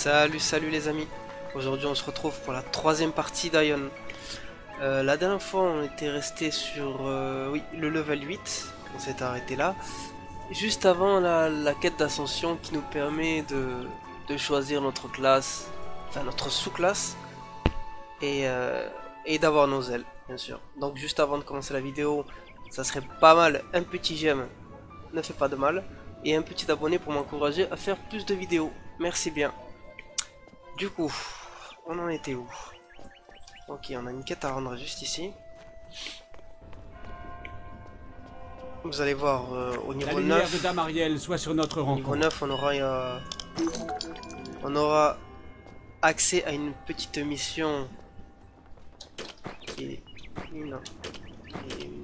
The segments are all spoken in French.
Salut les amis. Aujourd'hui on se retrouve pour la troisième partie d'Ion. La dernière fois on était resté sur oui, le level 8, on s'est arrêté là. Juste avant la quête d'ascension qui nous permet de choisir notre classe, enfin notre sous-classe, et d'avoir nos ailes, bien sûr. Donc juste avant de commencer la vidéo, ça serait pas mal un petit j'aime, ne fait pas de mal, et un petit abonné pour m'encourager à faire plus de vidéos. Merci bien. Du coup, on en était où? Ok, on a une quête à rendre juste ici. Vous allez voir au niveau 9. La lumière de Dame Ariel soit sur notre Au niveau rencontre. 9, on aura accès à une petite mission. Et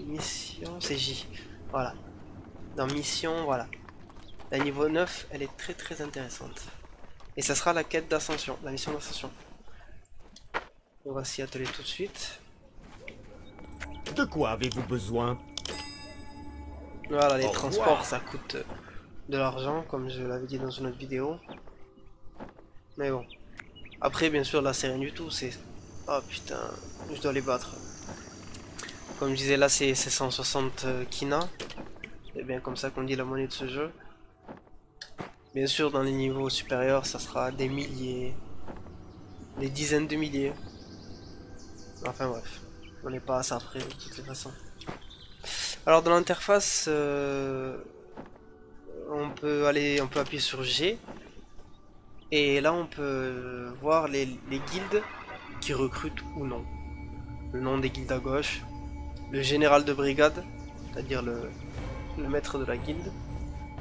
mission, c'est J. Voilà. Dans mission, voilà. La niveau 9, elle est très intéressante. Et ça sera la quête d'ascension, la mission d'ascension. On va s'y atteler tout de suite. De quoi avez-vous besoin? Voilà, les Au transports, revoir. ça coûte de l'argent, comme je l'avais dit dans une autre vidéo. Mais bon. Après, bien sûr, là, c'est rien du tout. C'est... Oh putain, je dois les battre. Comme je disais, là, c'est 160 Kina. C'est bien comme ça qu'on dit la monnaie de ce jeu. Bien sûr, dans les niveaux supérieurs, ça sera des milliers. Des dizaines de milliers. Enfin bref, on n'est pas à ça après de toutes les façons. Alors dans l'interface, on peut appuyer sur G. Et là on peut voir les guildes qui recrutent ou non. Le nom des guildes à gauche. Le général de brigade, c'est-à-dire le maître de la guilde.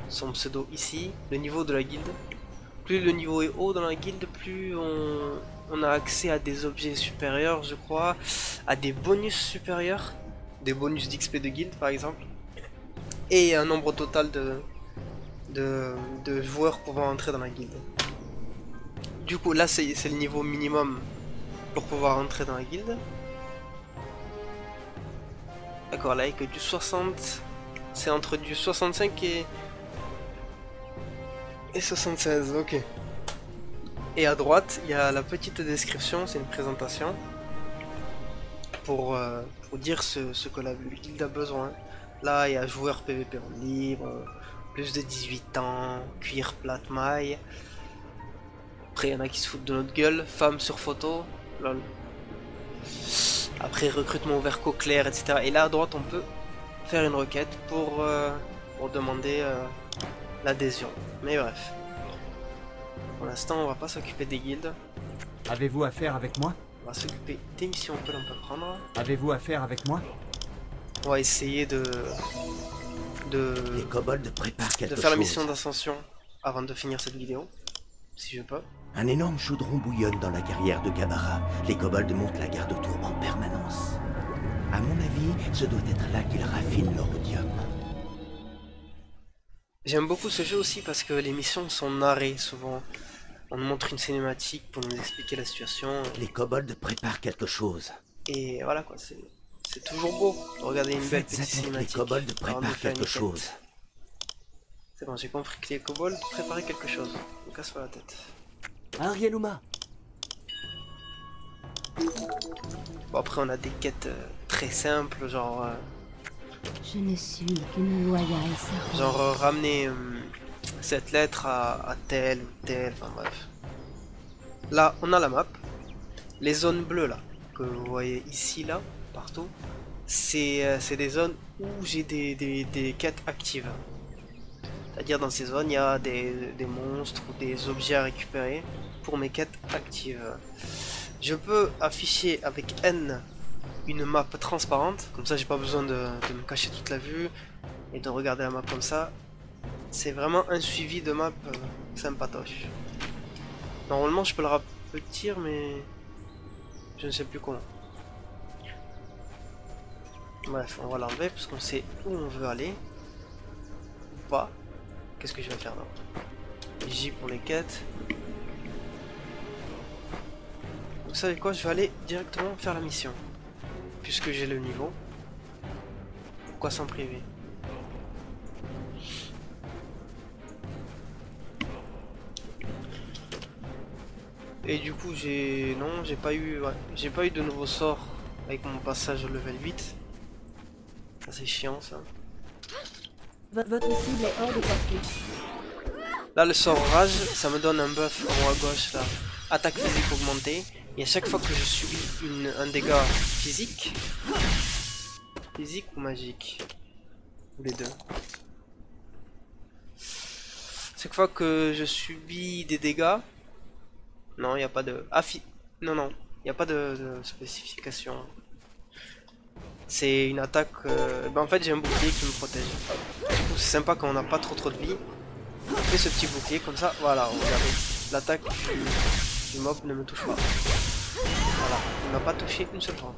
Son pseudo ici. Le niveau de la guilde. Plus le niveau est haut dans la guilde, plus on a accès à des objets supérieurs, je crois, à des bonus supérieurs, des bonus d'XP de guilde par exemple, et un nombre total de joueurs pouvant entrer dans la guilde. Du coup là c'est le niveau minimum pour pouvoir entrer dans la guilde. D'accord, là avec du 60, c'est entre du 65 et 76, ok. Et à droite, il y a la petite description, c'est une présentation pour dire ce que la guilde a besoin. Là, il y a joueur PVP en libre, plus de 18 ans, cuir plate maille. Après, il y en a qui se foutent de notre gueule, femme sur photo, lol. Après, recrutement ouvert qu'au clair, etc. Et là, à droite, on peut faire une requête pour demander l'adhésion. Mais bref. Pour l'instant, on va pas s'occuper des guildes. Avez-vous affaire avec moi? On va s'occuper des missions que l'on peut prendre. Avez-vous affaire avec moi? On va essayer Les kobolds préparent quelque faire la chose. mission d'ascension avant de finir cette vidéo, si je peux. Un énorme chaudron bouillonne dans la carrière de Gabara. Les kobolds montent la garde autour en permanence. À mon avis, ce doit être là qu'ils raffinent leur odium. J'aime beaucoup ce jeu aussi parce que les missions sont narrées souvent. On nous montre une cinématique pour nous expliquer la situation. Les kobolds préparent quelque chose. Et voilà quoi, c'est toujours beau de regarder une belle petite Les cinématique. kobolds avant de préparent faire une quelque quête. chose. C'est bon, j'ai compris que les kobolds préparaient quelque chose. On casse pas la tête. Arieluma. Bon, après on a des quêtes très simples, genre Je ne suis qu'une loyale servante. ramener cette lettre à tel ou tel, enfin bref. Là on a la map. Les zones bleues là, que vous voyez ici là, partout, c'est des zones où j'ai des quêtes actives. C'est-à-dire dans ces zones il y a des monstres ou des objets à récupérer pour mes quêtes actives. Je peux afficher avec N une map transparente, comme ça j'ai pas besoin de me cacher toute la vue et de regarder la map comme ça. C'est vraiment un suivi de map sympatoche. Normalement je peux le rapetir mais je ne sais plus comment. Bref, on va l'enlever parce qu'on sait où on veut aller. Ou pas. Qu'est-ce que je vais faire là? J pour les quêtes. Vous savez quoi? Je vais aller directement faire la mission. Puisque j'ai le niveau. Pourquoi s'en priver? Et du coup j'ai... Non, j'ai pas eu... Ouais, j'ai pas eu de nouveau sort avec mon passage au level 8. Ça c'est chiant ça. Votre cible est hors de portée. Là le sort rage, ça me donne un buff en haut à gauche là. Attaque physique augmentée. Et à chaque fois que je subis un dégât physique... Physique ou magique? Ou les deux. Chaque fois que je subis des dégâts... Non, il n'y a pas de... Ah, non, non, il n'y a pas de spécification. C'est une attaque... Ben, en fait, j'ai un bouclier qui me protège. Du coup, c'est sympa quand on n'a pas trop de vie. On fait ce petit bouclier comme ça. Voilà, regardez. L'attaque du mob ne me touche pas. Voilà, il m'a pas touché une seule fois.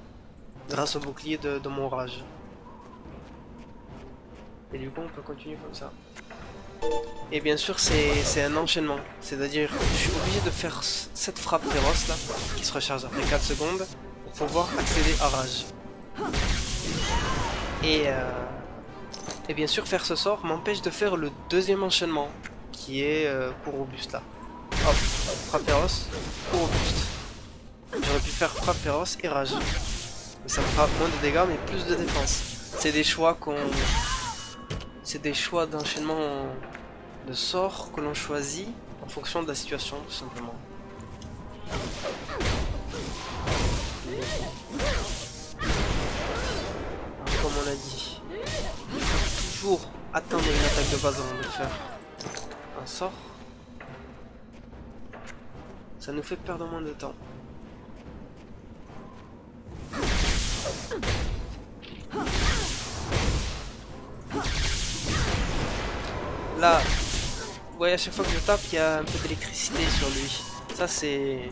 Grâce au bouclier de mon rage. Et du coup, on peut continuer comme ça. Et bien sûr, c'est un enchaînement. C'est-à-dire, je suis obligé de faire cette frappe féroce là, qui se recharge après 4 secondes, pour pouvoir accéder à rage. Et bien sûr, faire ce sort m'empêche de faire le deuxième enchaînement, qui est pour robuste là. Hop, frappe féroce, pour robuste. J'aurais pu faire frappe féroce et rage. Mais ça me fera moins de dégâts, mais plus de défense. C'est des choix C'est des choix d'enchaînement de sorts que l'on choisit en fonction de la situation, tout simplement. Alors, comme on a dit, il faut toujours attendre une attaque de base avant de faire un sort. Ça nous fait perdre moins de temps. Là, vous voyez, à chaque fois que je tape, il y a un peu d'électricité sur lui. Ça, c'est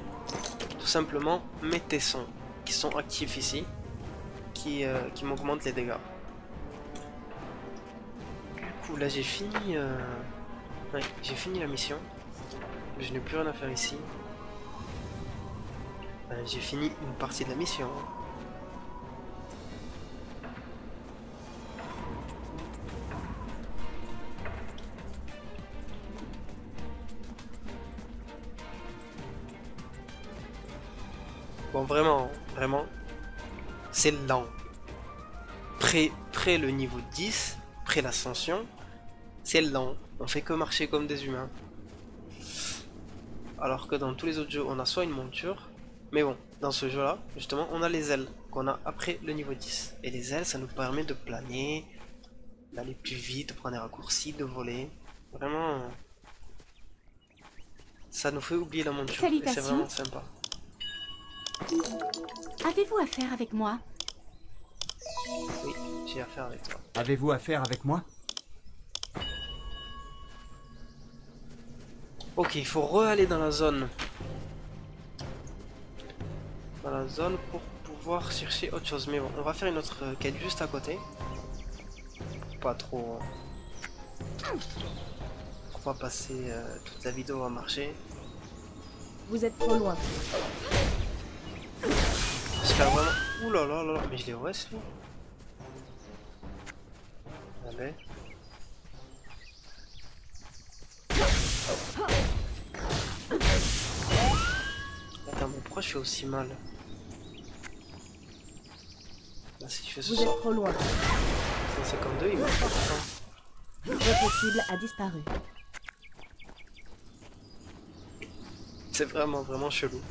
tout simplement mes tessons qui sont actifs ici, qui m'augmentent les dégâts. Du coup, là, j'ai fini, ouais, j'ai fini la mission. Je n'ai plus rien à faire ici. J'ai fini une partie de la mission. Bon, vraiment, c'est lent. Près le niveau 10, près l'ascension, c'est lent. On fait que marcher comme des humains. Alors que dans tous les autres jeux, on a soit une monture, mais bon, dans ce jeu-là, justement, on a les ailes qu'on a après le niveau 10. Et les ailes, ça nous permet de planer, d'aller plus vite, de prendre des raccourcis, de voler. Vraiment, ça nous fait oublier la monture. Et c'est vraiment sympa. Avez-vous affaire avec moi? Oui, j'ai affaire avec toi. Avez-vous affaire avec moi? Ok, il faut re-aller dans la zone. Dans la zone pour pouvoir chercher autre chose. Mais bon, on va faire une autre quête juste à côté. Pas trop... Pour pas passer toute la vidéo à marcher. Vous êtes trop loin. J'espère vraiment... Ouh là là là là, mais je l'ai reste lui. Allez. Attends, mais pourquoi je fais aussi mal? Là, si je fais ce Vous êtes sort... trop loin. 152, il marche pas pourtant. Votre cible a disparu. C'est vraiment chelou.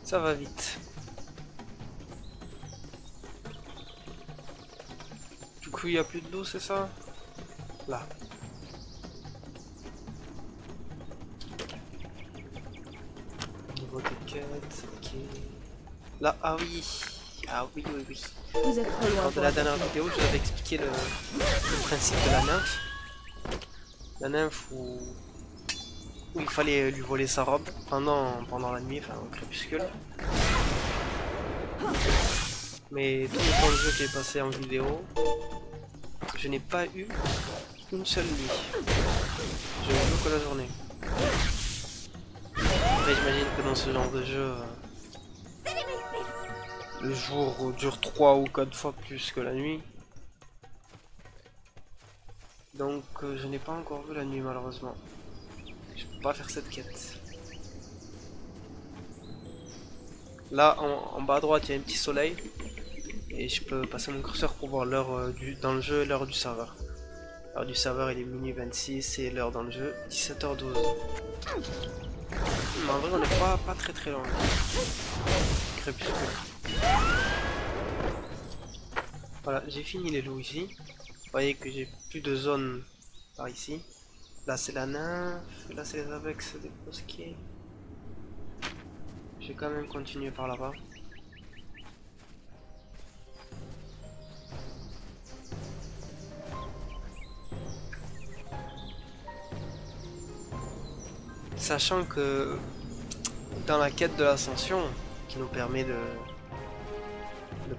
Ça va vite. Du coup, il n'y a plus de l'eau, c'est ça? Là. Niveau des quêtes, ok. Là, ah oui. Ah oui, oui, oui. Vous êtes trop loin. Lors de la dernière vidéo, je vous avais expliqué le principe de la nymphe. La nymphe où il fallait lui voler sa robe pendant la nuit, enfin au crépuscule. Mais tout le temps de jeu que j'ai passé en vidéo, je n'ai pas eu une seule nuit. Je ne joue que la journée. Après, j'imagine que dans ce genre de jeu, le jour dure 3 ou 4 fois plus que la nuit. Donc, je n'ai pas encore vu la nuit, malheureusement. Je peux pas faire cette quête. Là, en bas à droite, il y a un petit soleil. Et je peux passer mon curseur pour voir l'heure dans le jeu et l'heure du serveur. L'heure du serveur, il est minuit 26 et l'heure dans le jeu, 17h12. Mais en vrai, on n'est pas très loin. Crépuscule. Voilà, j'ai fini les loups ici. Vous voyez que j'ai plus de zones par ici. Là, c'est la nymphe. Là, c'est les avex des bosquets. Je vais quand même continuer par là-bas. Sachant que dans la quête de l'ascension, qui nous permet de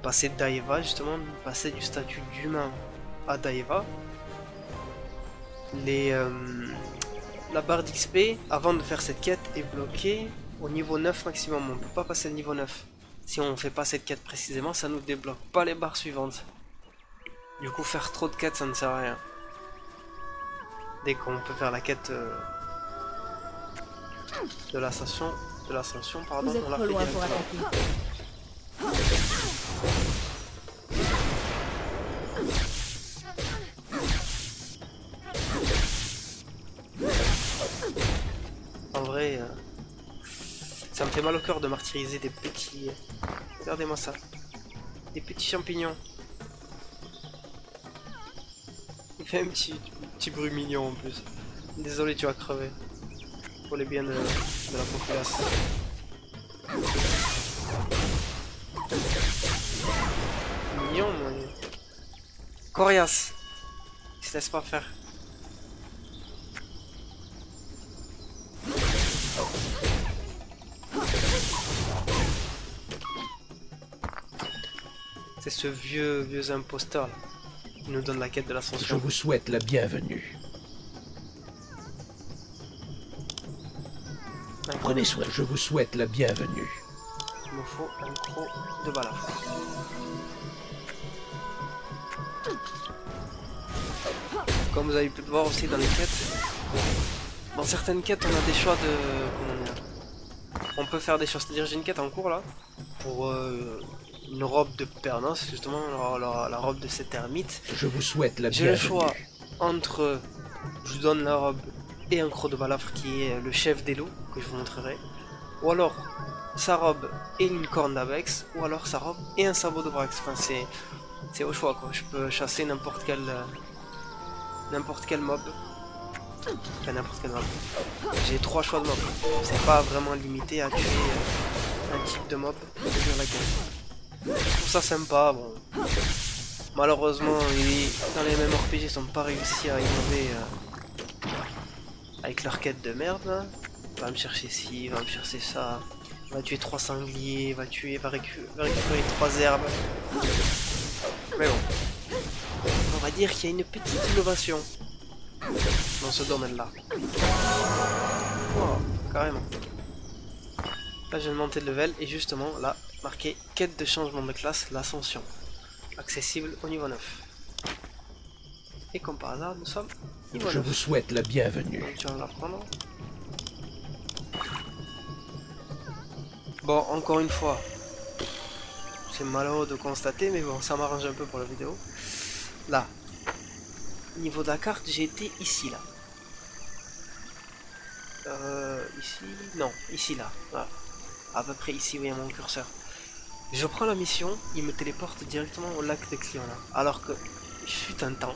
passer de Daeva, justement, de passer du statut d'humain à Daeva, la barre d'XP, avant de faire cette quête, est bloquée au niveau 9 maximum. On ne peut pas passer le niveau 9. Si on ne fait pas cette quête précisément, ça nous débloque pas les barres suivantes. Du coup, faire trop de quêtes, ça ne sert à rien. Dès qu'on peut faire la quête de l'ascension, pardon, Vous êtes on l'a trop fait loin pour directement. attaquer. En vrai, ça me fait mal au cœur de martyriser des petits... Regardez-moi ça. Des petits champignons. Il fait un petit bruit mignon en plus. Désolé, tu vas crever. Pour les biens de la population. Mignon, moi. Coriace. Il se laisse pas faire. C'est ce vieux imposteur là, qui nous donne la quête de Je l'ascension. vous souhaite la bienvenue. Prenez soin, je vous souhaite la bienvenue. Il me faut un croc de balafre. Comme vous avez pu le voir aussi dans les quêtes, dans certaines quêtes on a des choix de... Comment dire, on peut faire des choix, c'est-à-dire j'ai une quête en cours là, pour une robe de Pernos, justement, la robe de cet ermite. Je vous souhaite la J'ai le bienvenue. choix entre je vous donne la robe et un croc de balafre qui est le chef des loups, que je vous montrerai, ou alors sa robe et une corne d'abex, ou alors sa robe et un sabot de brax. Enfin, c'est au choix quoi, je peux chasser n'importe quel mob. Enfin, n'importe quel mob. J'ai 3 choix de mob. C'est pas vraiment limité à tuer un type de mob sur la gueule. Je trouve ça sympa, bon. Malheureusement, dans les mêmes RPG, ils n'ont pas réussi à innover avec leur quête de merde. Là. Va me chercher ci, va me chercher ça. Va tuer 3 sangliers, va récupérer 3 herbes. Mais bon. On va dire qu'il y a une petite innovation dans ce domaine-là. Wow, carrément. Là, je viens de monter de level et justement, là, marqué quête de changement de classe, l'ascension. Accessible au niveau 9. Et comme par hasard, nous sommes niveau 9. Je vous souhaite la bienvenue. Donc tu vas me la prendre. Bon, encore une fois, c'est malheureux de constater, mais bon, ça m'arrange un peu pour la vidéo. Là, niveau de la carte, j'ai été ici, là. Ici, non, ici, là. Voilà. À peu près ici où il y a mon curseur. Je prends la mission, il me téléporte directement au lac des clients là. Alors que, fut un temps,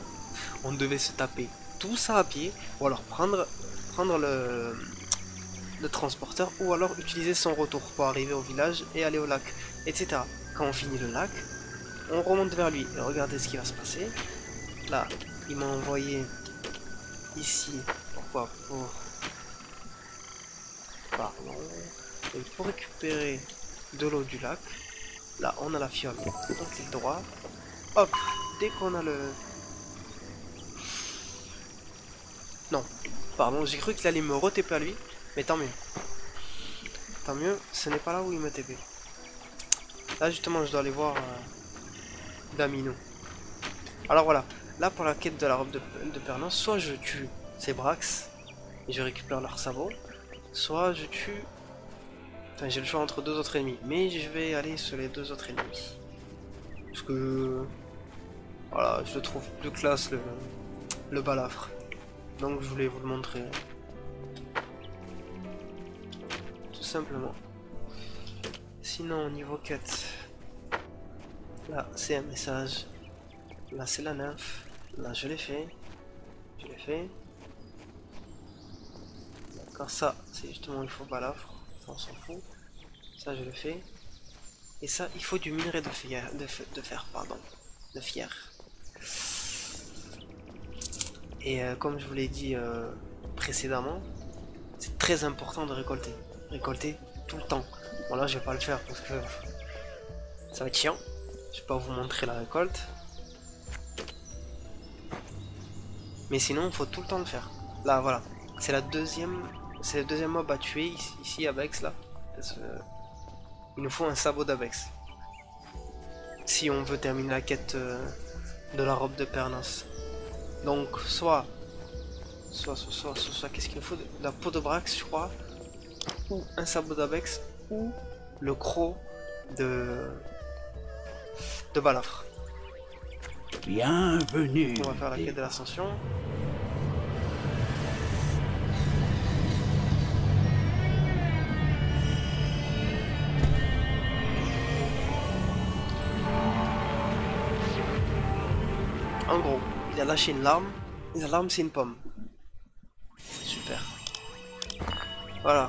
on devait se taper tout ça à pied, ou alors prendre le transporteur, ou alors utiliser son retour pour arriver au village et aller au lac, etc. Quand on finit le lac, on remonte vers lui, et regardez ce qui va se passer. Là, il m'a envoyé ici, pourquoi? Pardon. Et pour récupérer de l'eau du lac, là on a la fiole, on clique droit, hop, dès qu'on a le... Non, pardon, j'ai cru qu'il allait me re-TP à lui, mais tant mieux. tant mieux, ce n'est pas là où il me TP. Là justement je dois aller voir Damino. Alors voilà, là pour la quête de la robe de Pernos, soit je tue ces Brax et je récupère leur sabot, soit je tue... Enfin j'ai le choix entre deux autres ennemis, mais je vais aller sur les deux autres ennemis. Parce que... Voilà, je le trouve plus classe le balafre. Donc je voulais vous le montrer. Tout simplement. Sinon, niveau quête, là c'est un message. Là c'est la nymphe. Là je l'ai fait. Je l'ai fait. D'accord, ça c'est justement il faut balafre. Ça on s'en fout. Ça je le fais. Et ça il faut du minerai de fer, pardon. De fier. Et comme je vous l'ai dit précédemment, c'est très important de récolter. Récolter tout le temps. Bon là je vais pas le faire parce que ça va être chiant. Je vais pas vous montrer la récolte. Mais sinon il faut tout le temps le faire. Là voilà. C'est le deuxième mob à tuer ici à Vex là. Il nous faut un sabot d'Abex. Si on veut terminer la quête de la robe de Pernos. Donc soit qu'est-ce qu'il faut, de la peau de Brax je crois, ou un sabot d'Abex, ou le croc de balafre. Bienvenue. On va faire la quête de l'ascension. En gros, il a lâché une larme, et la larme c'est une pomme. Super. Voilà.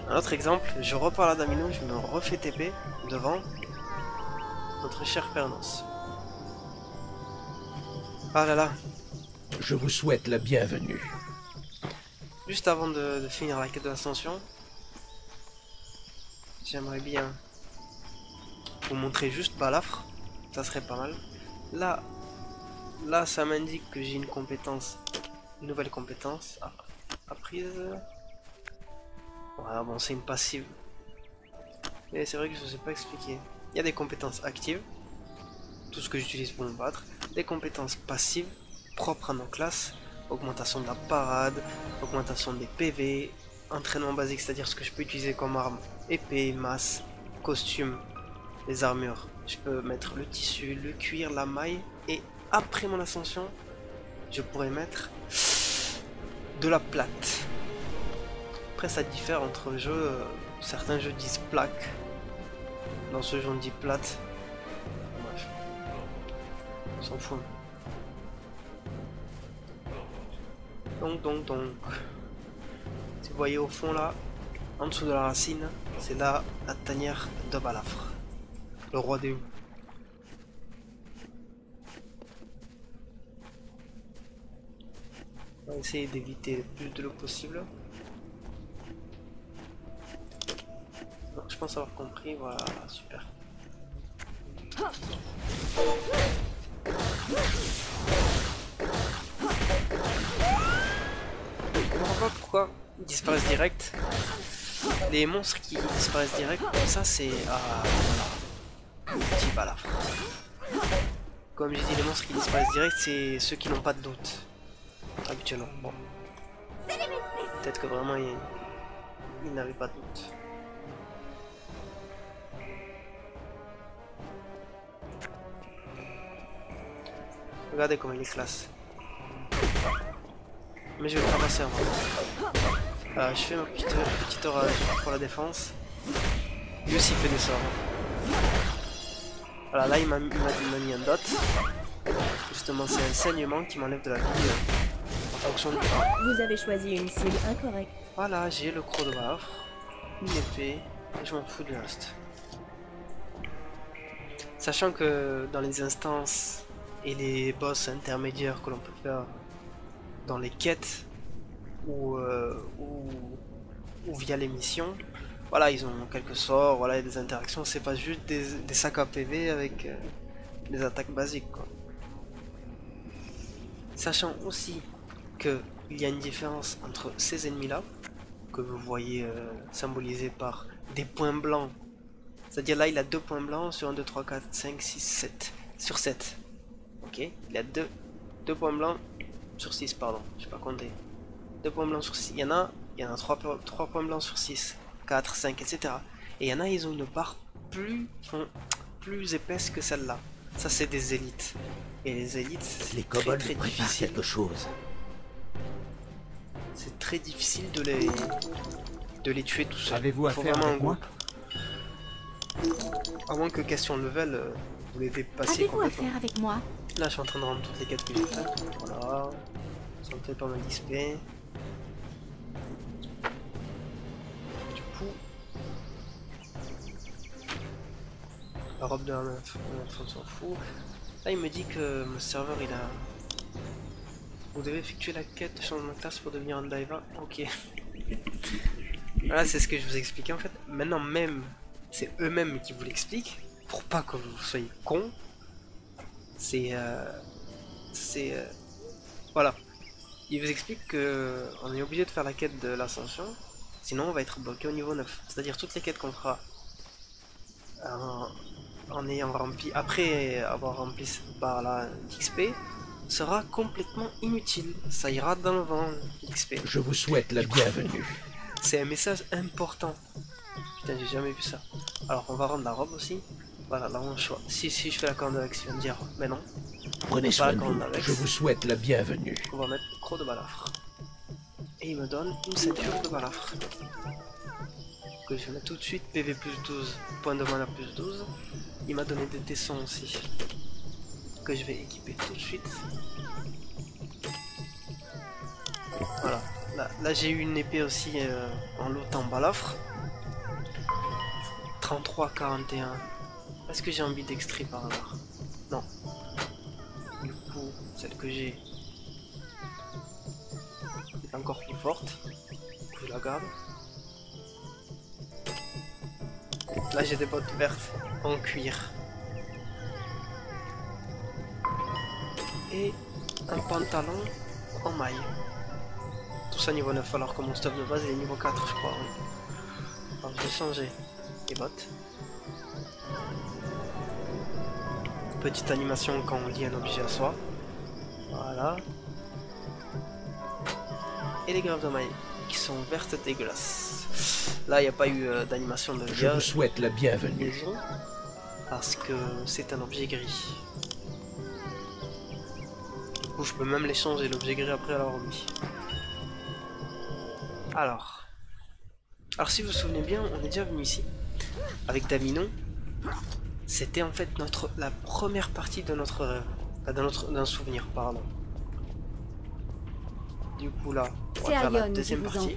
Un autre exemple, je repars à Damino, je me refais TP devant notre cher Pernos. Ah là là. Je vous souhaite la bienvenue. Juste avant de finir la quête de l'ascension, j'aimerais bien vous montrer juste balafre, ça serait pas mal. Là, ça m'indique que j'ai une compétence, une nouvelle compétence apprise. Voilà, bon, c'est une passive. Mais c'est vrai que je ne sais pas expliquer. Il y a des compétences actives, tout ce que j'utilise pour me battre, des compétences passives, propres à nos classes, augmentation de la parade, augmentation des PV, entraînement basique, c'est-à-dire ce que je peux utiliser comme arme, épée, masse, costume, les armures. Je peux mettre le tissu, le cuir, la maille, et après mon ascension, je pourrais mettre de la plate. Après ça diffère entre jeux, certains jeux disent plaque, dans ce jeu on dit plate. Bref, on s'en fout. Donc, si vous voyez au fond là, en dessous de la racine, c'est là la tanière de balafre, le roi des loups. On va essayer d'éviter le plus de l'eau possible. Non, je pense avoir compris, voilà, super. Je comprends pas pourquoi ils disparaissent direct. Les monstres qui disparaissent direct, comme ça c'est... Ah, voilà. Petit balafre. Comme j'ai dit, les monstres qui disparaissent direct, c'est ceux qui n'ont pas de doute. Habituellement, bon. Peut-être que vraiment il n'avait pas de doute. Regardez comment il est classe. Mais je vais le ramasser avant. Je fais ma petite orage pour la défense. Lui aussi il fait des sorts. Voilà, là il m'a mis un dot. Justement c'est un saignement qui m'enlève de la vie en fonction du temps. Vous avez choisi une cible incorrecte. Voilà, j'ai le croc de balafre, une épée, et je m'en fous du reste. Sachant que dans les instances et les boss intermédiaires que l'on peut faire dans les quêtes ou via les missions, voilà, ils ont quelques sorts, voilà, il y a des interactions, c'est pas juste des sacs à PV avec des attaques basiques, quoi. Sachant aussi que il y a une différence entre ces ennemis là, que vous voyez symbolisés par des points blancs. C'est-à-dire là il a 2 points blancs sur 1, 2, 3, 4, 5, 6, 7. Sur 7. Ok, il a 2 points blancs sur 6, pardon, je sais pas compter. 2 points blancs sur 6. Il y en a 3 points blancs sur 6, 4, 5, etc. Et il y en a, ils ont une barre plus épaisse que celle-là. Ça, c'est des élites. Et les élites, c'est Les très, kobolds très préparent difficile. quelque chose. C'est très difficile de les tuer tout seul. Avez-vous Faut affaire vraiment avec un moi? groupe. À moins que question level, vous les dépassiez Avez-vous complètement. affaire avec moi? Là, je suis en train de rendre toutes les quêtes que j'ai faites. Voilà. Ça me fait pas mal d'XP. Du coup, la robe de la meuf, on s'en fout. Là, il me dit que mon serveur, il a... Vous devez effectuer la quête de changement de classe pour devenir un diva. Ok. Voilà, c'est ce que je vous expliquais en fait. Maintenant, même, c'est eux-mêmes qui vous l'expliquent. Pour pas que vous soyez cons. Voilà. Il vous explique que on est obligé de faire la quête de l'ascension. Sinon, on va être bloqué au niveau 9. C'est-à-dire toutes les quêtes qu'on fera en ayant rempli, après avoir rempli cette barre là d'XP, sera complètement inutile. Ça ira dans le vent, XP. Je vous souhaite la bienvenue. C'est un message important. Putain, j'ai jamais vu ça. Alors, on va rendre la robe aussi. Voilà, là on choix. Si je fais la corne avec, tu vas me dire, mais non. Prenez soin de vous. Avec. Je vous souhaite la bienvenue. On va mettre croc de balafre. Et il me donne une ceinture de balafre. Que je vais mettre tout de suite. PV plus 12, point de mana plus 12. Il m'a donné des tessons aussi. Que je vais équiper tout de suite. Voilà. Là j'ai eu une épée aussi en lot en balafre. 33-41. Est-ce que j'ai envie d'extrait par hasard? Non. Du coup, celle que j'ai est encore plus forte. Je la garde. Là j'ai des bottes vertes en cuir. Et un pantalon en maille. Tout ça niveau 9 alors que mon stuff de base est niveau 4 je crois. Alors je vais changer les bottes. Petite animation quand on lie un objet à soi. Voilà. Et les graves de maille qui sont vertes dégueulasses. Là il n'y a pas eu d'animation de Je vous souhaite la bienvenue. liaison parce que c'est un objet gris. Du coup je peux même les changer l'objet gris après avoir mis. Alors si vous vous souvenez bien, on est déjà venu ici avec Daminon. C'était en fait la première partie de notre rêve, d'un souvenir, pardon. Du coup là, on va faire la deuxième partie.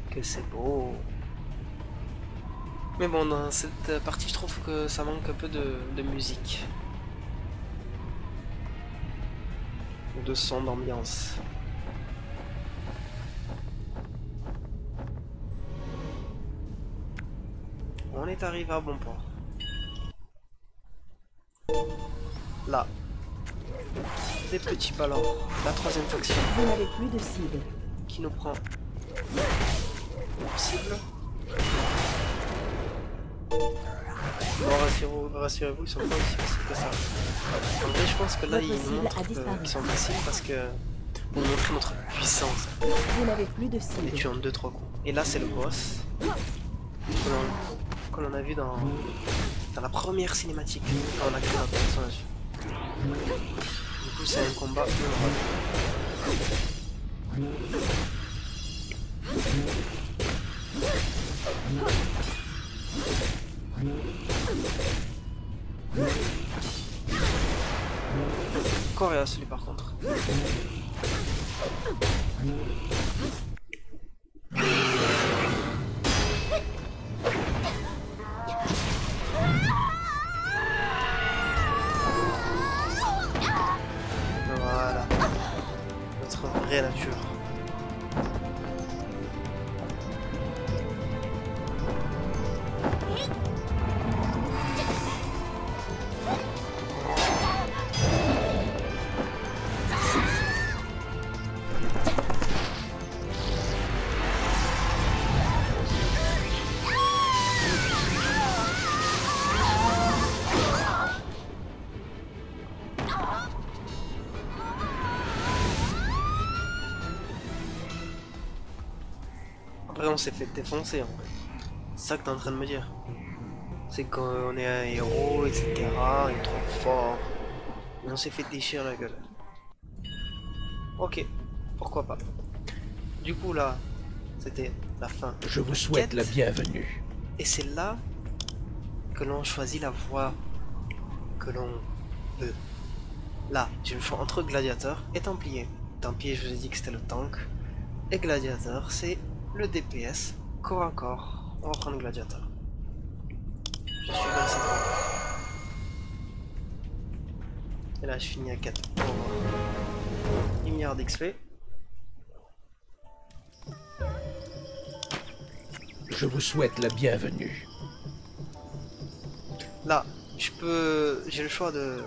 Que c'est beau. Mais bon, dans cette partie, je trouve que ça manque un peu de musique. De son, d'ambiance. On est arrivé à bon port. Là. Des petits ballons. La troisième faction. Vous n'avez plus de cible. Qui nous prend cible. Bon, rassurez-vous, ils sont pas aussi faciles que ça. En vrai, je pense que là, ils nous montrent qu'ils sont faciles parce que pour nous montrer notre puissance. Vous n'avez plus de On les cible. tue en 2-3 coups. Et là, c'est le boss que l'on a vu dans la première cinématique quand on a créé notre personnage. Du coup, c'est un combat mémorable. Coréa celui par contre. Voilà. Notre vrai vraie nature. Après on s'est fait défoncer en fait. C'est ça que t'es en train de me dire. C'est qu'on est un héros, etc. On est trop fort. Et on s'est fait déchirer la gueule. Ok, pourquoi pas. Du coup là, c'était la fin. Je vous souhaite la bienvenue. Et c'est là que l'on choisit la voie que l'on veut. Là, j'ai le choix entre gladiateur et templier. Templier, je vous ai dit que c'était le tank. Et gladiateur, c'est le DPS, corps à corps. On va prendre gladiateur. Je suis dans cette voie. Et là, je finis à 4 pour 10 milliards d'XP. Je vous souhaite la bienvenue. Là, j'ai le choix de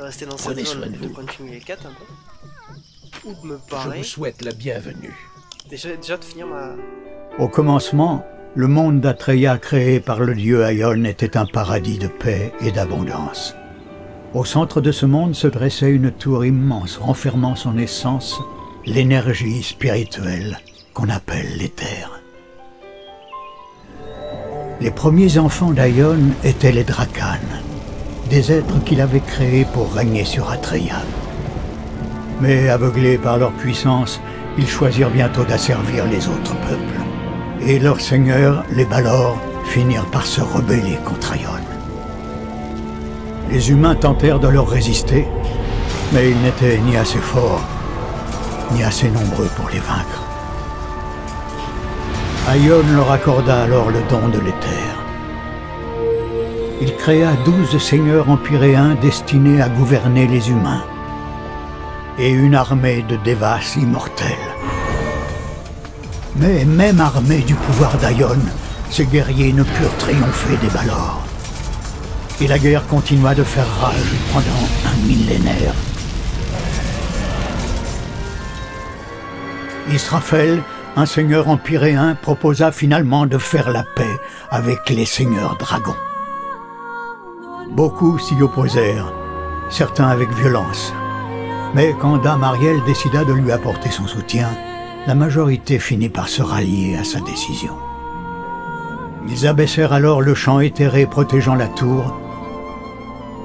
rester dans cette Prenez zone soin de et de vous. continuer les quêtes un peu. Ou de me Je barrer. vous souhaite la bienvenue. Déjà de finir ma... Au commencement, le monde d'Atreya créé par le dieu Aion était un paradis de paix et d'abondance. Au centre de ce monde se dressait une tour immense renfermant son essence, l'énergie spirituelle qu'on appelle l'éther. Les premiers enfants d'Aion étaient les Drakanes, des êtres qu'il avait créés pour régner sur Atreya. Mais aveuglés par leur puissance, ils choisirent bientôt d'asservir les autres peuples. Et leurs seigneurs, les Balor, finirent par se rebeller contre Aion. Les humains tentèrent de leur résister, mais ils n'étaient ni assez forts, ni assez nombreux pour les vaincre. Aion leur accorda alors le don de l'éther. Il créa 12 seigneurs empyréens destinés à gouverner les humains, et une armée de Devas immortels. Mais même armés du pouvoir d'Aion, ces guerriers ne purent triompher des Balor. Et la guerre continua de faire rage pendant un millénaire. Israfel, un seigneur empyréen, proposa finalement de faire la paix avec les seigneurs dragons. Beaucoup s'y opposèrent, certains avec violence. Mais quand Dame Ariel décida de lui apporter son soutien, la majorité finit par se rallier à sa décision. Ils abaissèrent alors le champ éthéré protégeant la tour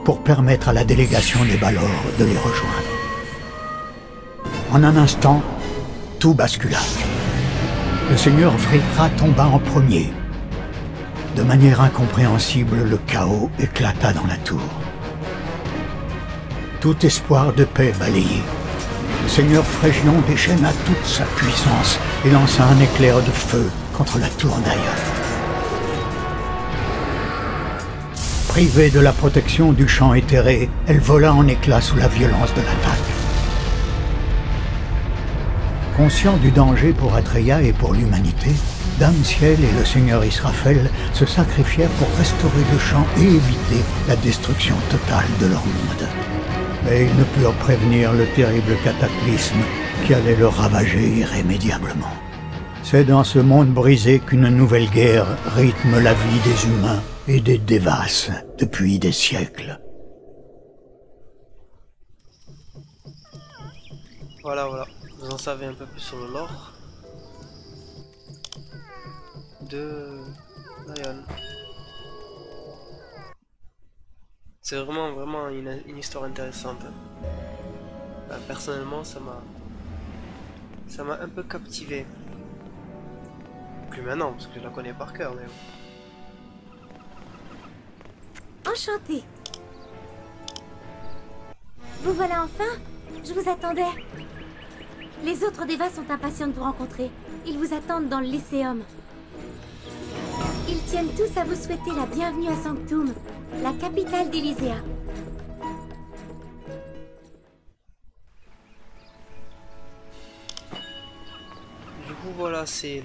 pour permettre à la délégation des Balor de les rejoindre. En un instant, tout bascula. Le seigneur Vritra tomba en premier. De manière incompréhensible, le chaos éclata dans la tour. Tout espoir de paix balayé. Le seigneur Phrégion déchaîna toute sa puissance et lança un éclair de feu contre la tour d'Aion. Privée de la protection du champ éthéré, elle vola en éclats sous la violence de l'attaque. Conscients du danger pour Atreya et pour l'humanité, Dame Ciel et le seigneur Israfel se sacrifièrent pour restaurer le champ et éviter la destruction totale de leur monde. Mais ils ne purent prévenir le terrible cataclysme qui allait le ravager irrémédiablement. C'est dans ce monde brisé qu'une nouvelle guerre rythme la vie des humains et des Devas depuis des siècles. Voilà. Vous en savez un peu plus sur le lore de Aion. C'est vraiment une histoire intéressante. Personnellement, ça m'a un peu captivé. Plus maintenant, parce que je la connais par cœur, mais... Enchantée. Vous voilà enfin? Je vous attendais. Les autres Devas sont impatients de vous rencontrer. Ils vous attendent dans le Lycéum. Ils tiennent tous à vous souhaiter la bienvenue à Sanctum, la capitale d'Elyséa. coup voilà, c'est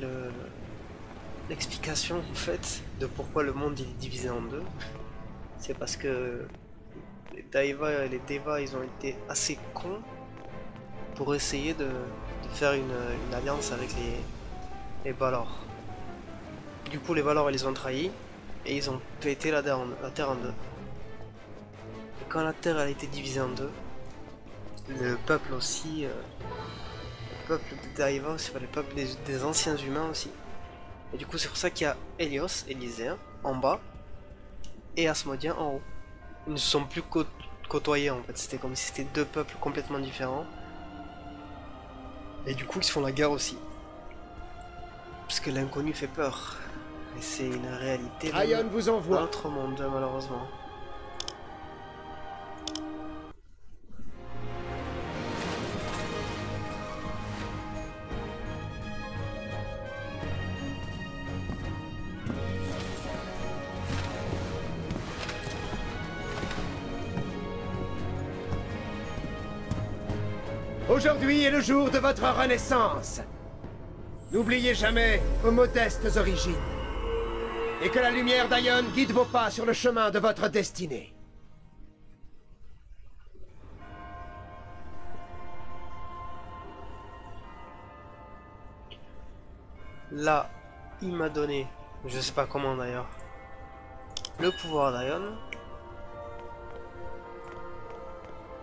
l'explication en fait de pourquoi le monde il est divisé en deux. C'est parce que les Daiva et les Deva ils ont été assez cons pour essayer de faire une alliance avec les Balor. Du coup les Balor ils les ont trahis et ils ont pété la Terre en deux. Et quand la Terre a été divisée en deux, le peuple aussi, le peuple des Daiva aussi, le peuple des anciens humains aussi. Et du coup c'est pour ça qu'il y a Helios, Élyséen, en bas, et Asmodien en haut. Ils ne se sont plus côtoyés en fait, c'était comme si c'était deux peuples complètement différents. Et du coup ils se font la guerre aussi. Parce que l'inconnu fait peur. Et c'est une réalité Aion vous envoie. dans notre monde malheureusement. Aujourd'hui est le jour de votre renaissance. N'oubliez jamais vos modestes origines. Et que la lumière d'Aion guide vos pas sur le chemin de votre destinée. Là, il m'a donné, je sais pas comment d'ailleurs, le pouvoir d'Aion.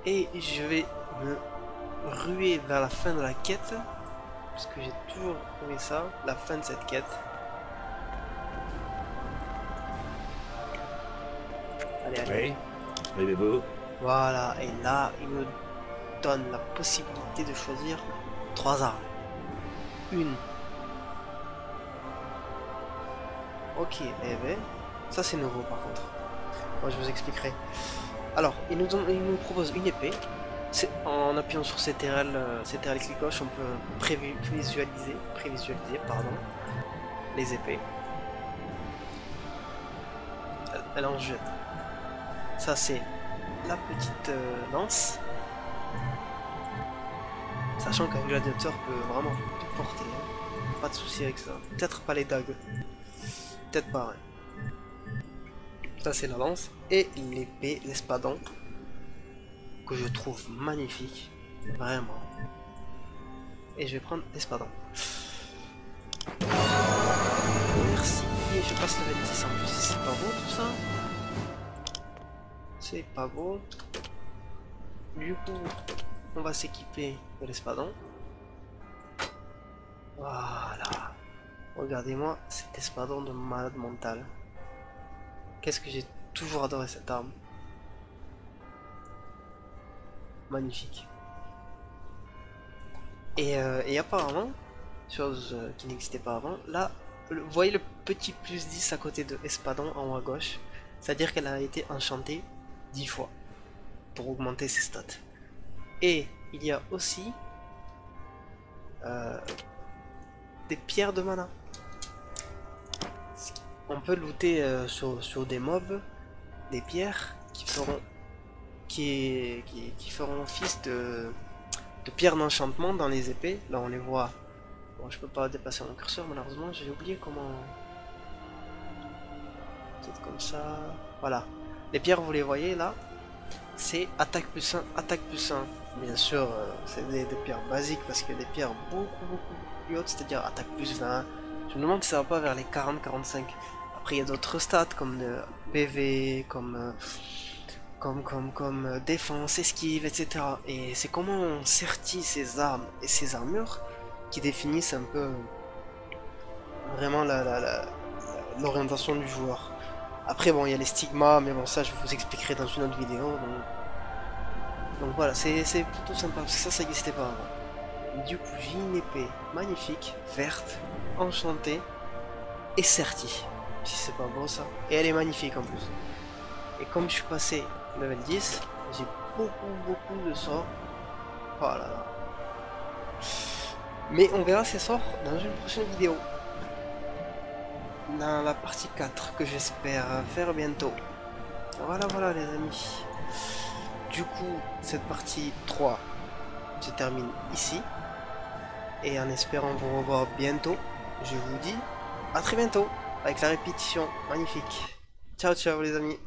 Et je vais me ruer vers la fin de la quête. Parce que j'ai toujours trouvé ça, la fin de cette quête. Allez, allez. Oui, suivez-vous. Voilà, et là, il me donne la possibilité de choisir 3 armes. Une. Ok, eh ben, ça c'est nouveau par contre. Moi je vous expliquerai. Alors, il nous propose une épée. En appuyant sur CTRL clic gauche, on peut prévisualiser les épées. Elle en jette. Ça c'est la petite lance. Sachant qu'un gladiateur peut vraiment tout porter. Hein. Pas de souci avec ça. Peut-être pas les dagues. Peut-être pas. Ouais. Ça c'est la lance. Et l'épée, l'espadon. Que je trouve magnifique, vraiment. Et je vais prendre l'espadon. Merci. Et je passe le 26 en plus. C'est pas beau tout ça. C'est pas beau. Du coup, on va s'équiper de l'espadon. Voilà. Regardez-moi cet espadon de malade mental. Qu'est-ce que j'ai toujours adoré cette arme. Magnifique. Et apparemment, chose qui n'existait pas avant, là, vous voyez le petit plus 10 à côté de Espadon en haut à gauche, c'est-à-dire qu'elle a été enchantée 10 fois pour augmenter ses stats. Et il y a aussi des pierres de mana. On peut looter sur des mobs des pierres qui feront office de pierres d'enchantement dans les épées. Là on les voit. Bon, je peux pas dépasser mon curseur malheureusement, j'ai oublié comment. Peut-être comme ça. Voilà. Les pierres vous les voyez là. C'est attaque plus 1, attaque plus 1. Bien sûr c'est des pierres basiques parce que des pierres beaucoup plus hautes, c'est-à-dire attaque plus 20. Je me demande si ça va pas vers les 40-45. Après il y a d'autres stats comme de PV, comme défense, esquive, etc. Et c'est comment on sertit ces armes et ces armures qui définissent un peu vraiment l'orientation du joueur. Après bon, il y a les stigmas, mais bon ça je vous expliquerai dans une autre vidéo. Donc voilà, c'est plutôt sympa, parce que ça n'existait pas avant. Du coup j'ai une épée magnifique, verte, enchantée et sertie. Si c'est pas beau ça. Et elle est magnifique en plus. Et comme je suis passé level 10, j'ai beaucoup de sorts. Oh là là. Mais on verra ces sorts dans une prochaine vidéo. Dans la partie 4 que j'espère faire bientôt. Voilà les amis. Du coup, cette partie 3 se termine ici. Et en espérant vous revoir bientôt, je vous dis à très bientôt avec la répétition magnifique. Ciao ciao les amis.